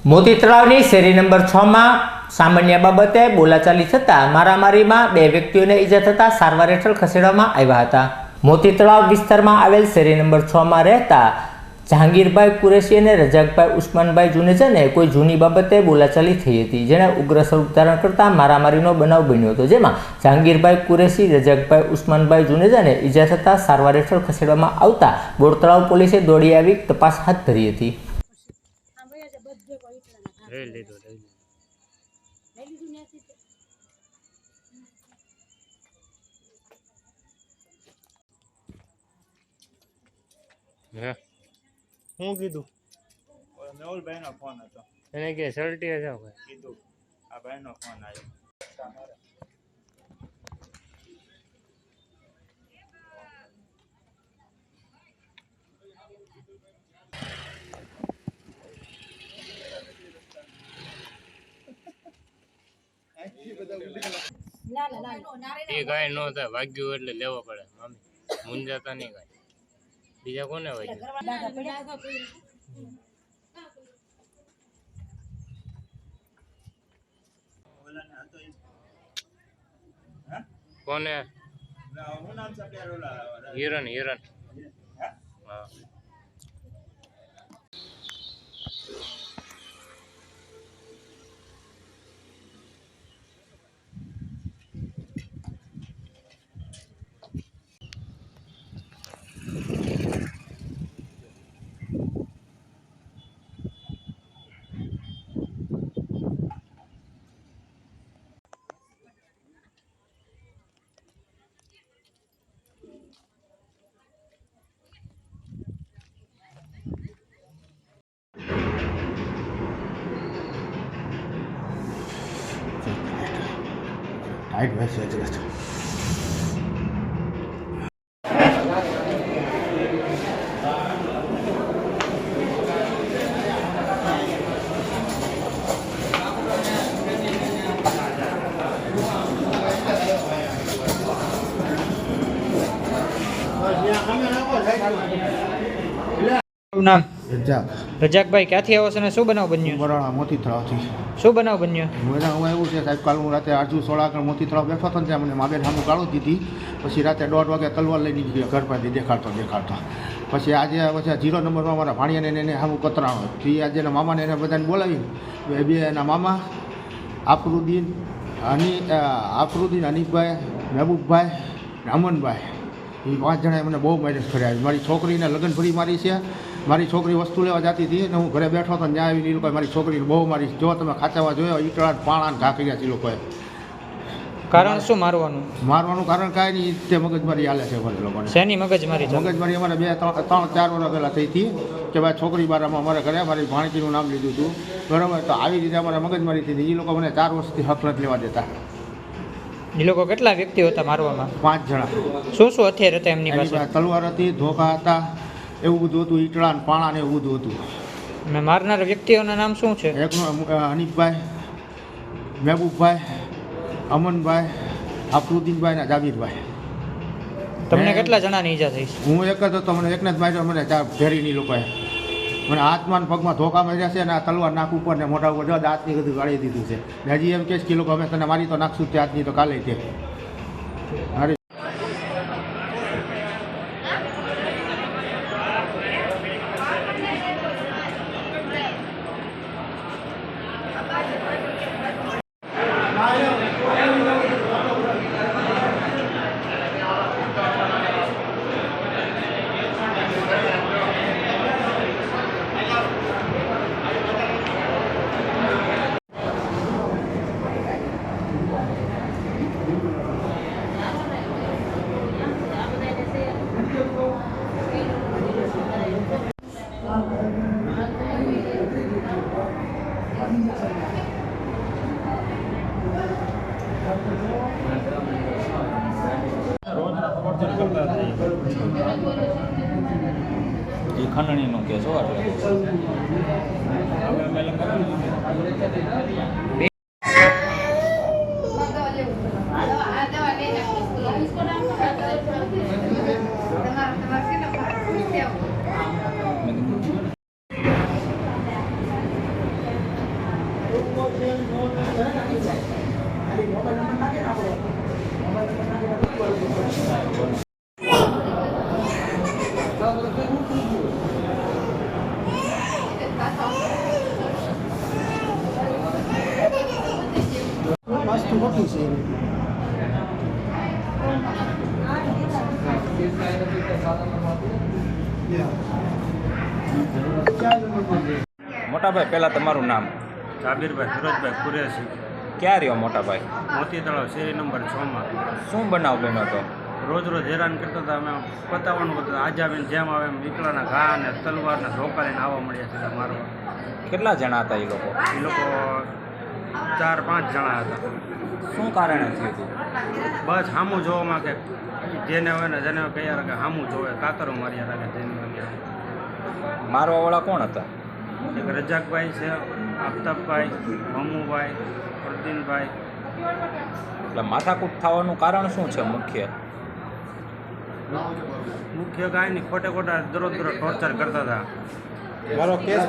મોતી તળાવની શેરી નંબર 6 માં સામાન્ય બાબતે બોલાચાલી થતાં મારામારીમાં 2 વ્યક્તિઓને ઈજા થતાં સારવાર હેઠળ ખસેડવામાં આવ્યા હતા। મોતી તળાવ વિસ્તારમાં આવેલ શેરી નંબર 6 માં રહેતા જહાંગીરભાઈ કુરેશી અને રજાકભાઈ ઉસ્માનભાઈ જુનેજાને કોઈ જૂની બાબતે બોલાચાલી થઈ હતી, જેને ઉગ્ર સ્વરૂપ ધારણ કરતા મારામારીનો બનાવ બન્યો હતો, જેમાં જહાંગીરભાઈ કુરેશી, રજાકભાઈ ઉસ્માનભાઈ જુનેજાને ઈજા થતાં સારવાર હેઠળ ખસેડવામાં આવતા બોર તળાવ પોલીસે દોડી આવી તપાસ હાથ ધરી હતી। હું કીધું મેહુલ ભાઈ નો ફોન હતો, એને કે સર્ટી હશે કીધું આ ભાઈ નો ફોન આવ્યો। એ ગાય નો થાય વાગ્યું એટલે લેવો પડે મમ્મી, મુંજાતા નહીં ગાય બીજા કોને વાગ્યું કોને હિરણ હિરણ હા Right, where's your just? નામ રજાક રજાકભાઈ ક્યાંથી આવો છો ને શું બનાવ બન્યો? બરાણા મોતી તળાવથી। શું બનાવ બન્યો? હું એવું છે સાહેબ, કાલ હું રાતે આરજુ 16 આગળ મોતી તળાવ બેઠો હતો ને ત્યાં મને માબેન સામું કાઢું દીધી, પછી રાતે 1:30 વાગે તલવાર લઈ નીકળી ગયો ઘર પાસેથી દેખાડતો પછી આજે પછી 0 નંબરમાં મારા ભાણિયાને એને સામું કતરાણો થી આજે એના મામાને એને બધાને બોલાવી બે એના મામા આફરુદ્દીન હનીફભાઈ, મહેબૂબભાઈ, અમનભાઈ, એ 5 જણાએ મને બહુ મહેનત કર્યા। મારી છોકરીને લગ્ન ભરી મારી છે, મારી છોકરી વસ્તુ લેવા જતી હતી ને હું ઘરે બેઠો હતો ત્યાં આવીને એ લોકોએ મારી છોકરીને બહુ મારી, જો તમે ખાચાવા જોયો ઈટળા પાણા ઘા કર્યા છે એ લોકોએ। કારણ શું મારવાનું? મારવાનું કારણ કાંઈ નહીં, તે મગજમારી હાલે છે અમારે લોકોને। શેની મગજમારી? મગજમારી અમારે 2-3-4 વર્ષ પહેલાં થઈ હતી કે ભાઈ છોકરી બારામાં અમારે ઘરે મારી ભાણકીનું નામ લીધું હતું, બરાબર, તો આવી રીતે અમારે મગજમારી થઈ હતી। એ લોકો મને 4 વર્ષથી હક નથી લેવા દેતા। એ લોકો કેટલા વ્યક્તિઓ હતા મારવામાં? 5 જણા। શું શું હથિયાર હતા એમની પાસે? તલવાર હતી, ધોકા હતા, એવું બધું હતું, ઈટળા ને પાણા ને એવું બધું હતું। અને મારનાર વ્યક્તિઓના નામ શું છે? એકનું હનીફભાઈ, મહેબૂબભાઈ, અમનભાઈ, આફરુદ્દીનભાઈ ને જાબીરભાઈ। તમને કેટલા જણાની ઈજા થઈ? હું એક જ હતો, મને એકને જ માર્યો, મને 4 ઘેરીની લોકોએ મને હાથમાં ને પગમાં ધોકા માર્યા છે અને આ તલવાર નાક ઉપર ને મોઢા ઉપર દાંતની બધું ગાળી દીધું છે। હજી એમ કહે છે કે લોકો અમે તને મારી તો નાખશું તે આજની તો કાલે તે અરે ખંડણીનો કેસ હોય વસ્તુ ખોટી છે મોટાભાઈ પહેલાં તમારું નામ. જાબીરભાઈ ફિરોજભાઈ કુરેશી, ક્યાં રહ્યો મોટાભાઈ? મોતી તળાવ શેરી નંબર 6 માં. શું બનાવ બન્યો હતો? રોજ રોજ હેરાન કરતા હતા. અમે પતાવવાનું કરતા આજે આવીને જેમ આવે એમ ઈકડાના ઘા અને તલવારના ધોકા લઈને આવવા મળ્યા સીધા મારવા. કેટલા જણા હતા એ લોકો? એ લોકો 4-5 જણા હતા. શું કારણે થયું હતું? બસ સામું જોવામાં કે જેને હોય ને જેને કહ્યા કે સામું જોવે કાતરો માર્યા રાખે જેને મારવાવાળા કોણ હતા? એક રજાકભાઈ છે, આફતાબભાઈ, મમ્મુભાઈ, પ્રદીનભાઈ. એટલે માથાકૂટ થવાનું કારણ શું છે મુખ્ય? મુખ્ય કાંઈ નહીં, ખોટે ખોટા દરરોજ ટોર્ચર કરતા હતા. મારો કેસ